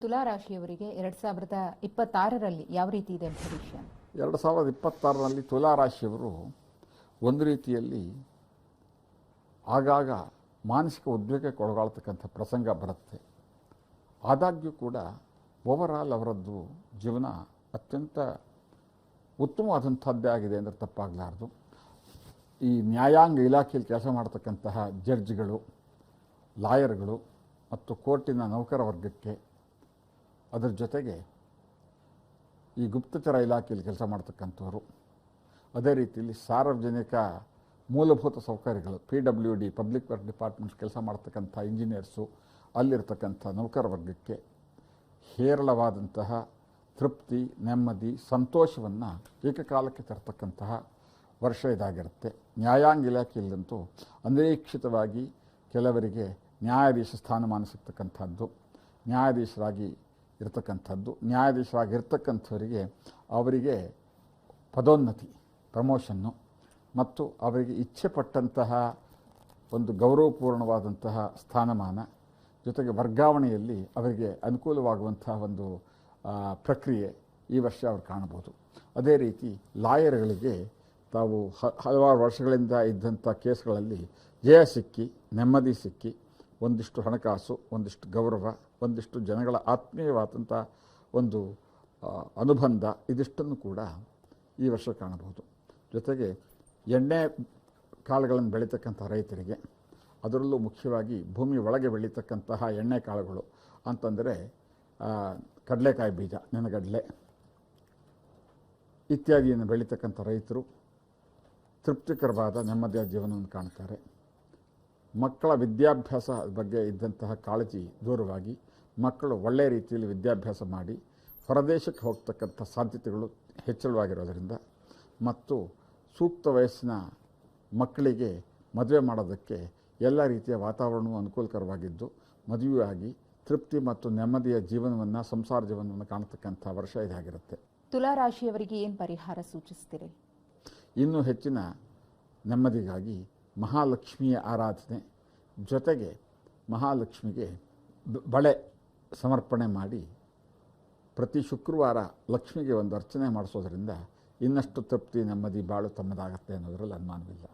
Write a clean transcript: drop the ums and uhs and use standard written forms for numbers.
ತುಲಾ ರಾಶಿಯವರಿಗೆ 2026ರಲ್ಲಿ ಯಾವ ರೀತಿ ಇದೆ ಭವಿಷ್ಯ? 2026ರಲ್ಲಿ ತುಲಾ ರಾಶಿಯವರು ಒಂದು ರೀತಿಯಲ್ಲಿ ಆಗಾಗ ಮಾನಸಿಕ ಉದ್ವೇಗಕ್ಕೆ ಒಳಗಾಳ್ತಕ್ಕಂಥ ಪ್ರಸಂಗ ಬರುತ್ತೆ. ಆದಾಗ್ಯೂ ಕೂಡ ಓವರಾಲ್ ಅವರದ್ದು ಜೀವನ ಅತ್ಯಂತ ಉತ್ತಮವಾದಂಥದ್ದೇ ಆಗಿದೆ ಅಂದರೆ ತಪ್ಪಾಗಲಾರದು. ಈ ನ್ಯಾಯಾಂಗ ಇಲಾಖೆಯಲ್ಲಿ ಕೆಲಸ ಮಾಡ್ತಕ್ಕಂತಹ ಜಡ್ಜ್ಗಳು, ಲಾಯರ್ಗಳು ಮತ್ತು ಕೋರ್ಟಿನ ನೌಕರ ವರ್ಗಕ್ಕೆ, ಅದರ ಜೊತೆಗೆ ಈ ಗುಪ್ತಚರ ಇಲಾಖೆಯಲ್ಲಿ ಕೆಲಸ ಮಾಡ್ತಕ್ಕಂಥವರು, ಅದೇ ರೀತಿಯಲ್ಲಿ ಸಾರ್ವಜನಿಕ ಮೂಲಭೂತ ಸೌಕರ್ಯಗಳು PWD ಪಬ್ಲಿಕ್ ವರ್ಕ್ ಡಿಪಾರ್ಟ್ಮೆಂಟ್ಸ್ ಕೆಲಸ ಮಾಡ್ತಕ್ಕಂಥ ಇಂಜಿನಿಯರ್ಸು, ಅಲ್ಲಿರ್ತಕ್ಕಂಥ ನೌಕರ ವರ್ಗಕ್ಕೆ ಹೇರಳವಾದಂತಹ ತೃಪ್ತಿ, ನೆಮ್ಮದಿ, ಸಂತೋಷವನ್ನು ಏಕಕಾಲಕ್ಕೆ ತರ್ತಕ್ಕಂತಹ ವರ್ಷ ಇದಾಗಿರುತ್ತೆ. ನ್ಯಾಯಾಂಗ ಇಲಾಖೆಯಲ್ಲಂತೂ ಅನಿರೀಕ್ಷಿತವಾಗಿ ಕೆಲವರಿಗೆ ನ್ಯಾಯಾಧೀಶ ಸ್ಥಾನಮಾನ ಸಿಗ್ತಕ್ಕಂಥದ್ದು, ನ್ಯಾಯಾಧೀಶರಾಗಿ ಇರ್ತಕ್ಕಂಥವರಿಗೆ ಅವರಿಗೆ ಪದೋನ್ನತಿ, ಪ್ರಮೋಷನ್ನು ಮತ್ತು ಅವರಿಗೆ ಇಚ್ಛೆ ಪಟ್ಟಂತಹ ಒಂದು ಗೌರವಪೂರ್ಣವಾದಂತಹ ಸ್ಥಾನಮಾನ, ಜೊತೆಗೆ ವರ್ಗಾವಣೆಯಲ್ಲಿ ಅವರಿಗೆ ಅನುಕೂಲವಾಗುವಂತಹ ಒಂದು ಪ್ರಕ್ರಿಯೆ ಈ ವರ್ಷ ಅವರು ಕಾಣಬಹುದು. ಅದೇ ರೀತಿ ಲಾಯರ್ಗಳಿಗೆ ತಾವು ಹಲವಾರು ವರ್ಷಗಳಿಂದ ಇದ್ದಂಥ ಕೇಸ್ಗಳಲ್ಲಿ ಜಯ ಸಿಕ್ಕಿ, ನೆಮ್ಮದಿ ಸಿಕ್ಕಿ, ಒಂದಿಷ್ಟು ಹಣಕಾಸು, ಒಂದಿಷ್ಟು ಗೌರವ, ಒಂದಿಷ್ಟು ಜನಗಳ ಆತ್ಮೀಯವಾದಂಥ ಒಂದು ಅನುಬಂಧ, ಇದಿಷ್ಟನ್ನು ಕೂಡ ಈ ವರ್ಷ ಕಾಣಬಹುದು. ಜೊತೆಗೆ ಎಣ್ಣೆ ಕಾಳುಗಳನ್ನು ಬೆಳೀತಕ್ಕಂಥ ರೈತರಿಗೆ, ಅದರಲ್ಲೂ ಮುಖ್ಯವಾಗಿ ಭೂಮಿ ಒಳಗೆ ಬೆಳೀತಕ್ಕಂತಹ ಎಣ್ಣೆ ಕಾಳುಗಳು ಅಂತಂದರೆ ಕಡಲೆಕಾಯಿ ಬೀಜ, ನೆನಗಡಲೆ ಇತ್ಯಾದಿಯನ್ನು ಬೆಳೀತಕ್ಕಂಥ ರೈತರು ತೃಪ್ತಿಕರವಾದ ನೆಮ್ಮದಿಯ ಜೀವನವನ್ನು ಕಾಣ್ತಾರೆ. ಮಕ್ಕಳ ವಿದ್ಯಾಭ್ಯಾಸ ಬಗ್ಗೆ ಇದ್ದಂತಹ ಕಾಳಜಿ ದೂರವಾಗಿ ಮಕ್ಕಳು ಒಳ್ಳೆಯ ರೀತಿಯಲ್ಲಿ ವಿದ್ಯಾಭ್ಯಾಸ ಮಾಡಿ ಹೊರದೇಶಕ್ಕೆ ಹೋಗ್ತಕ್ಕಂಥ ಸಾಧ್ಯತೆಗಳು ಹೆಚ್ಚಳವಾಗಿರೋದರಿಂದ ಮತ್ತು ಸೂಕ್ತ ವಯಸ್ಸಿನ ಮಕ್ಕಳಿಗೆ ಮದುವೆ ಮಾಡೋದಕ್ಕೆ ಎಲ್ಲ ರೀತಿಯ ವಾತಾವರಣವೂ ಅನುಕೂಲಕರವಾಗಿದ್ದು ಮದುವೆಯಾಗಿ ತೃಪ್ತಿ ಮತ್ತು ನೆಮ್ಮದಿಯ ಜೀವನವನ್ನು, ಸಂಸಾರ ಜೀವನವನ್ನು ಕಾಣತಕ್ಕಂಥ ವರ್ಷ ಇದಾಗಿರುತ್ತೆ. ತುಲಾ ರಾಶಿಯವರಿಗೆ ಏನು ಪರಿಹಾರ ಸೂಚಿಸ್ತೀರಿ? ಇನ್ನೂ ಹೆಚ್ಚಿನ ನೆಮ್ಮದಿಗಾಗಿ ಮಹಾಲಕ್ಷ್ಮಿಯ ಆರಾಧನೆ, ಜೊತೆಗೆ ಮಹಾಲಕ್ಷ್ಮಿಗೆ ಬಳೆ ಸಮರ್ಪಣೆ ಮಾಡಿ ಪ್ರತಿ ಶುಕ್ರವಾರ ಲಕ್ಷ್ಮಿಗೆ ಒಂದು ಅರ್ಚನೆ ಮಾಡಿಸೋದ್ರಿಂದ ಇನ್ನಷ್ಟು ತೃಪ್ತಿ, ನೆಮ್ಮದಿ, ಬಾಳು ತಮ್ಮದಾಗತ್ತೆ ಅನ್ನೋದರಲ್ಲಿ ಅನುಮಾನವಿಲ್ಲ.